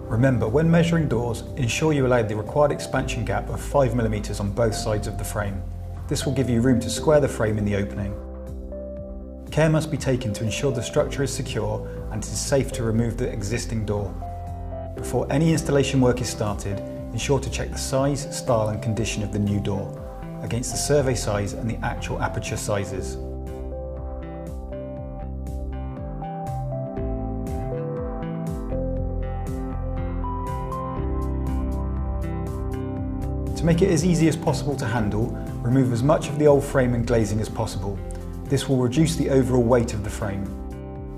Remember, when measuring doors, ensure you allow the required expansion gap of 5mm on both sides of the frame. This will give you room to square the frame in the opening. Care must be taken to ensure the structure is secure and it is safe to remove the existing door. Before any installation work is started, ensure to check the size, style and condition of the new door against the survey size and the actual aperture sizes. To make it as easy as possible to handle, remove as much of the old frame and glazing as possible. This will reduce the overall weight of the frame.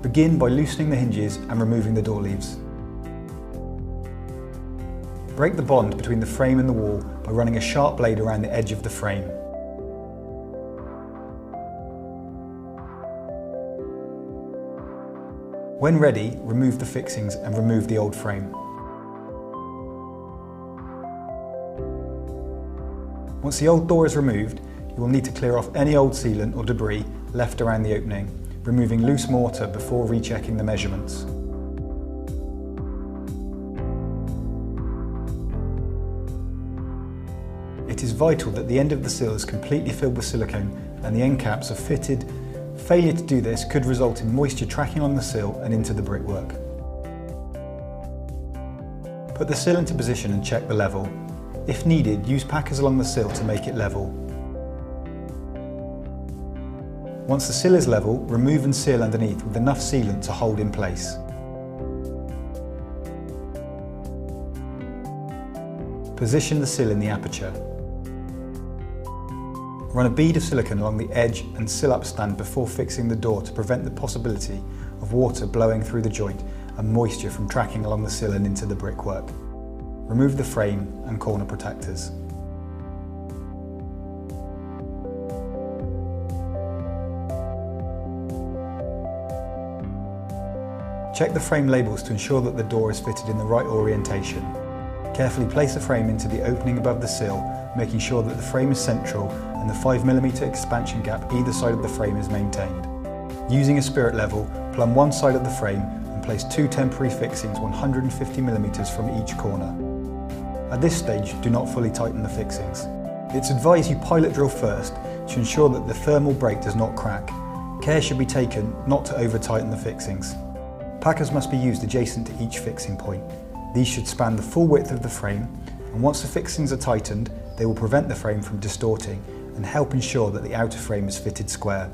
Begin by loosening the hinges and removing the door leaves. Break the bond between the frame and the wall by running a sharp blade around the edge of the frame. When ready, remove the fixings and remove the old frame. Once the old door is removed, you will need to clear off any old sealant or debris left around the opening, removing loose mortar before rechecking the measurements. It is vital that the end of the sill is completely filled with silicone and the end caps are fitted. Failure to do this could result in moisture tracking on the sill and into the brickwork. Put the sill into position and check the level. If needed, use packers along the sill to make it level. Once the sill is level, remove and seal underneath with enough sealant to hold in place. Position the sill in the aperture. Run a bead of silicone along the edge and sill up stand before fixing the door to prevent the possibility of water blowing through the joint and moisture from tracking along the sill and into the brickwork. Remove the frame and corner protectors. Check the frame labels to ensure that the door is fitted in the right orientation. Carefully place the frame into the opening above the sill, making sure that the frame is central and the 5mm expansion gap either side of the frame is maintained. Using a spirit level, plumb one side of the frame and place two temporary fixings 150mm from each corner. At this stage, do not fully tighten the fixings. It's advised you pilot drill first to ensure that the thermal break does not crack. Care should be taken not to over-tighten the fixings. Packers must be used adjacent to each fixing point. These should span the full width of the frame, and once the fixings are tightened, they will prevent the frame from distorting and help ensure that the outer frame is fitted square.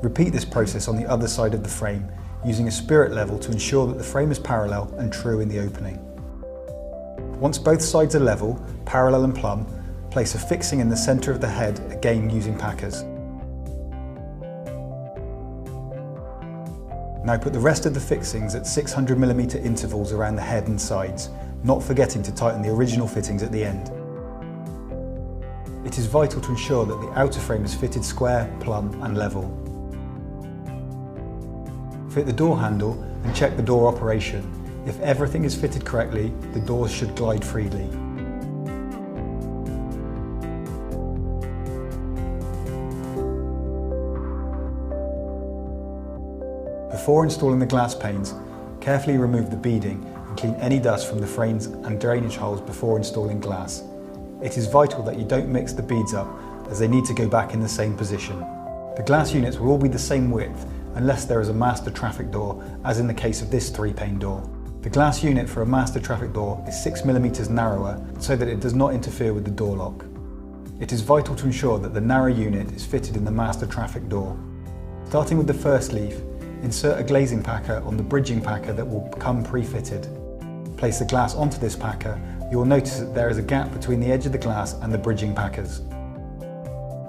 Repeat this process on the other side of the frame, using a spirit level to ensure that the frame is parallel and true in the opening. Once both sides are level, parallel and plumb, place a fixing in the centre of the head, again using packers. Now put the rest of the fixings at 600mm intervals around the head and sides, not forgetting to tighten the original fittings at the end. It is vital to ensure that the outer frame is fitted square, plumb and level. Fit the door handle and check the door operation. If everything is fitted correctly, the doors should glide freely. Before installing the glass panes, carefully remove the beading and clean any dust from the frames and drainage holes before installing glass. It is vital that you don't mix the beads up, as they need to go back in the same position. The glass units will all be the same width unless there is a master traffic door, as in the case of this 3-pane door. The glass unit for a master traffic door is 6mm narrower so that it does not interfere with the door lock. It is vital to ensure that the narrow unit is fitted in the master traffic door. Starting with the first leaf, insert a glazing packer on the bridging packer that will come pre-fitted. Place the glass onto this packer. You will notice that there is a gap between the edge of the glass and the bridging packers.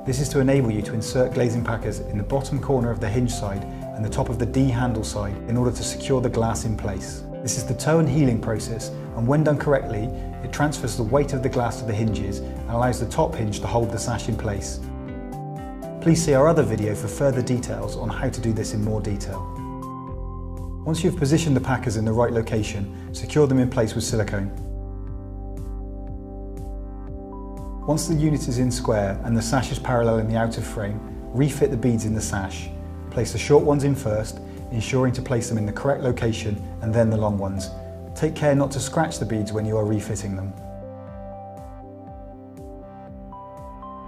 This is to enable you to insert glazing packers in the bottom corner of the hinge side and the top of the D handle side in order to secure the glass in place. This is the toe and healing process, and when done correctly, it transfers the weight of the glass to the hinges and allows the top hinge to hold the sash in place. Please see our other video for further details on how to do this in more detail. Once you've positioned the packers in the right location, secure them in place with silicone. Once the unit is in square and the sash is parallel in the outer frame, refit the beads in the sash. Place the short ones in first, ensuring to place them in the correct location and then the long ones. Take care not to scratch the beads when you are refitting them.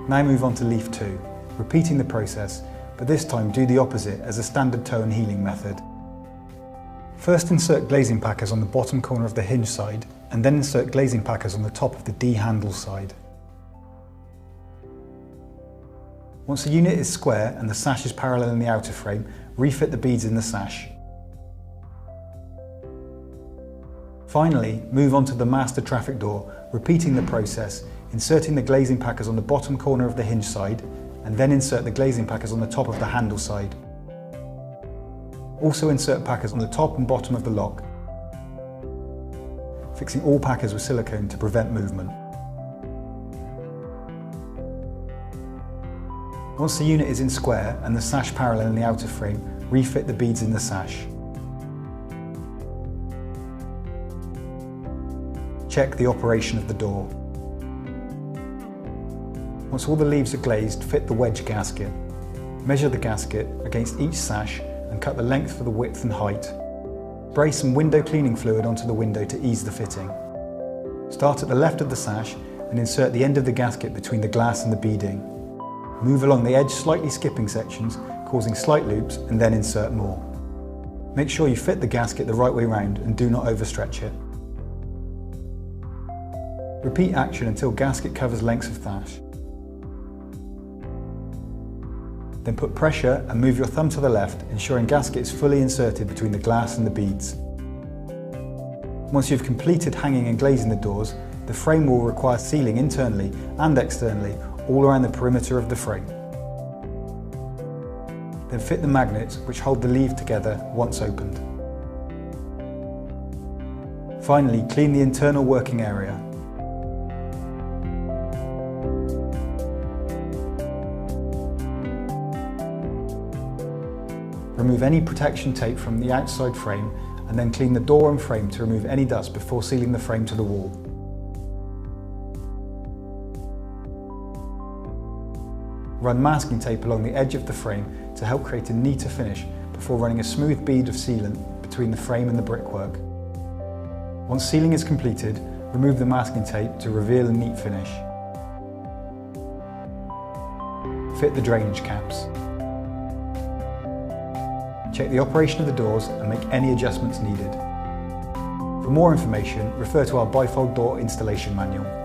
Now move on to leaf 2, repeating the process, but this time do the opposite as a standard toe and heeling method. First insert glazing packers on the bottom corner of the hinge side, and then insert glazing packers on the top of the D handle side. Once the unit is square and the sash is parallel in the outer frame, refit the beads in the sash. Finally, move on to the master traffic door, repeating the process, inserting the glazing packers on the bottom corner of the hinge side, and then insert the glazing packers on the top of the handle side. Also insert packers on the top and bottom of the lock, fixing all packers with silicone to prevent movement. Once the unit is in square and the sash parallel in the outer frame, refit the beads in the sash. Check the operation of the door. Once all the leaves are glazed, fit the wedge gasket. Measure the gasket against each sash and cut the length for the width and height. Spray some window cleaning fluid onto the window to ease the fitting. Start at the left of the sash and insert the end of the gasket between the glass and the beading. Move along the edge, slightly skipping sections, causing slight loops, and then insert more. Make sure you fit the gasket the right way round and do not overstretch it. Repeat action until gasket covers lengths of sash. Then put pressure and move your thumb to the left, ensuring gasket is fully inserted between the glass and the beads. Once you've completed hanging and glazing the doors, the frame will require sealing internally and externally all around the perimeter of the frame. Then fit the magnets which hold the leaf together once opened. Finally, clean the internal working area. Remove any protection tape from the outside frame and then clean the door and frame to remove any dust before sealing the frame to the wall. Run masking tape along the edge of the frame to help create a neater finish before running a smooth bead of sealant between the frame and the brickwork. Once sealing is completed, remove the masking tape to reveal a neat finish. Fit the drainage caps. Check the operation of the doors and make any adjustments needed. For more information, refer to our bifold door installation manual.